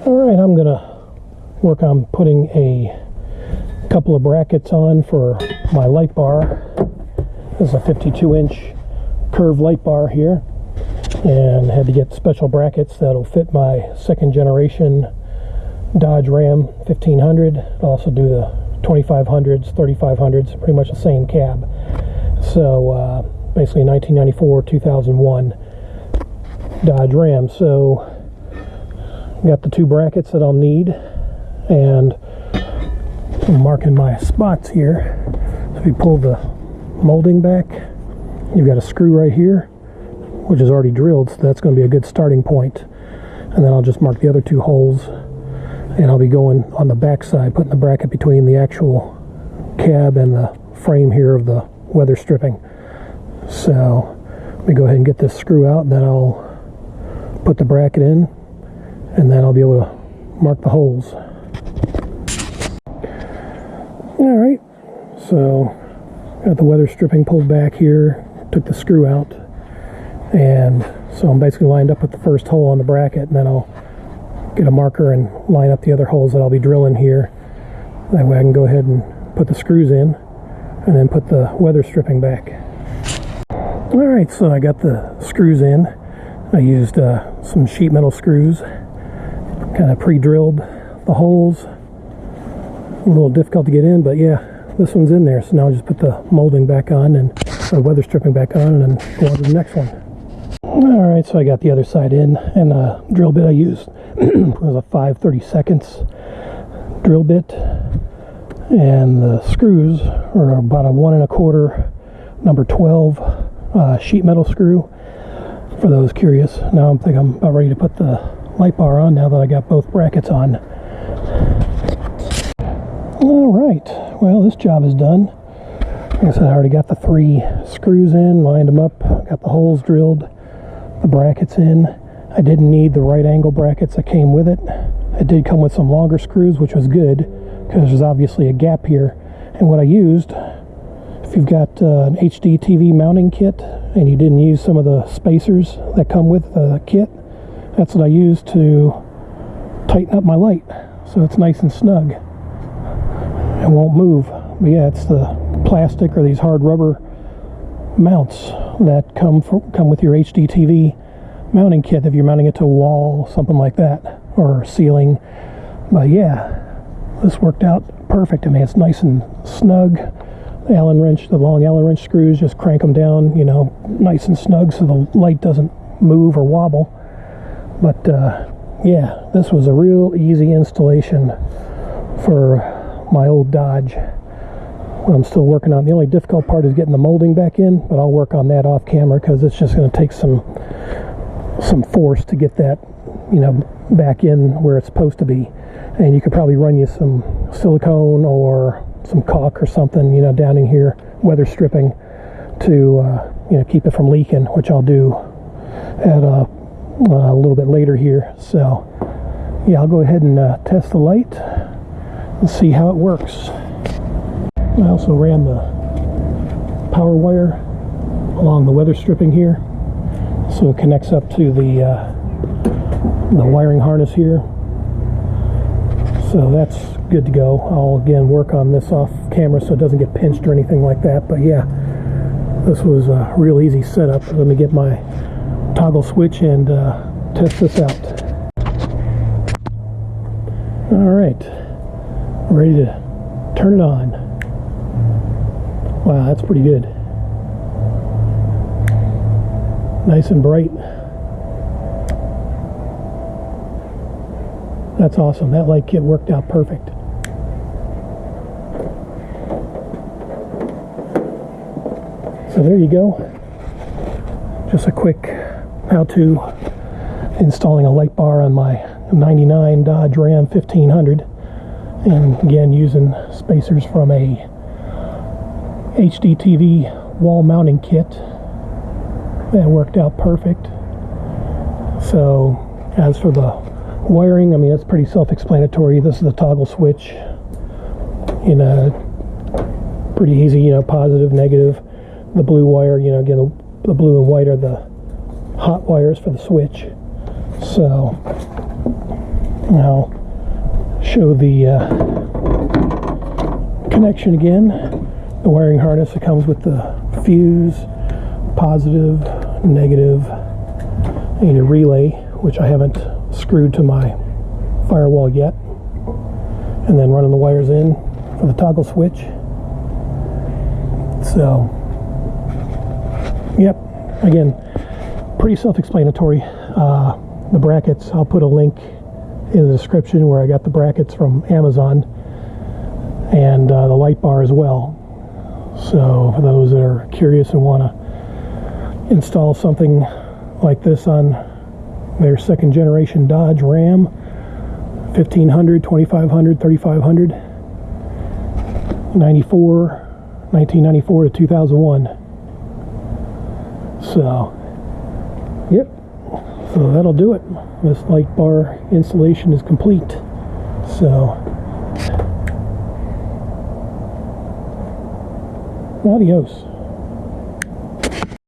Alright, I'm going to work on putting a couple of brackets on for my light bar. This is a 52-inch curved light bar here, and had to get special brackets that'll fit my second generation Dodge Ram 1500. I'll also do the 2500s, 3500s, pretty much the same cab. So basically 1994, 2001 Dodge Ram. So got the two brackets that I'll need, and I'm marking my spots here. If you pull the molding back, you've got a screw right here, which is already drilled, so that's going to be a good starting point. And then I'll just mark the other two holes, and I'll be going on the back side, putting the bracket between the actual cab and the frame here of the weather stripping. So let me go ahead and get this screw out, and then I'll put the bracket in, and then I'll be able to mark the holes. Alright, so got the weather stripping pulled back here, took the screw out, and so I'm basically lined up with the first hole on the bracket, and then I'll get a marker and line up the other holes that I'll be drilling here. That way I can go ahead and put the screws in, and then put the weather stripping back. Alright, so I got the screws in. I used some sheet metal screws, kind of pre-drilled the holes. A little difficult to get in, but yeah, this one's in there. So now I'll just put the molding back on, and the weather stripping back on, and then go on to the next one. Alright, so I got the other side in, and the drill bit I used was a 5/32 drill bit, and the screws are about a 1 1/4 number 12 sheet metal screw, for those curious. Now I think I'm about ready to put the light bar on now that I got both brackets on. Alright, well, this job is done. Like I said, I already got the 3 screws in, lined them up, got the holes drilled, the brackets in. I didn't need the right angle brackets that came with it. It did come with some longer screws, which was good, because there's obviously a gap here. And what I used, if you've got an HD TV mounting kit and you didn't use some of the spacers that come with the kit, that's what I used to tighten up my light, so it's nice and snug and won't move. But yeah, it's the plastic or these hard rubber mounts that come with your HD TV mounting kit if you're mounting it to a wall, something like that, or ceiling. But yeah, this worked out perfect. I mean, it's nice and snug. The Allen wrench, the long Allen wrench screws, just crank them down, you know, nice and snug so the light doesn't move or wobble. But yeah, this was a real easy installation for my old Dodge. I'm still working on. The only difficult part is getting the molding back in, but I'll work on that off camera, because it's just going to take some force to get that, you know, back in where it's supposed to be. And you could probably run you some silicone or some caulk or something, you know, down in here, weather stripping, to you know, keep it from leaking, which I'll do at a little bit later here. So yeah, I'll go ahead and test the light and see how it works. I also ran the power wire along the weather stripping here, so it connects up to the wiring harness here. So that's good to go. I'll again work on this off camera so it doesn't get pinched or anything like that. But yeah, this was a real easy setup. Let me get my toggle switch and test this out. Alright, ready to turn it on. Wow, that's pretty good. Nice and bright. That's awesome. That light kit worked out perfect. So there you go. Just a quick how-to installing a light bar on my 99 Dodge Ram 1500. And again, using spacers from a HD TV wall mounting kit. That worked out perfect. So as for the wiring, I mean, it's pretty self-explanatory. This is the toggle switch. You know, pretty easy, you know, positive, negative. The blue wire, you know, again, the blue and white are the hot wires for the switch. So I'll show the connection again. The wiring harness, it comes with the fuse, positive, negative, and a relay, which I haven't screwed to my firewall yet. And then running the wires in for the toggle switch. So, yep, again, pretty self-explanatory. The brackets, I'll put a link in the description where I got the brackets from Amazon, and the light bar as well. So for those that are curious and want to install something like this on their second generation Dodge Ram 1500, 2500, 3500, 1994 to 2001. So, yep. So that'll do it. This light bar installation is complete. So, adios.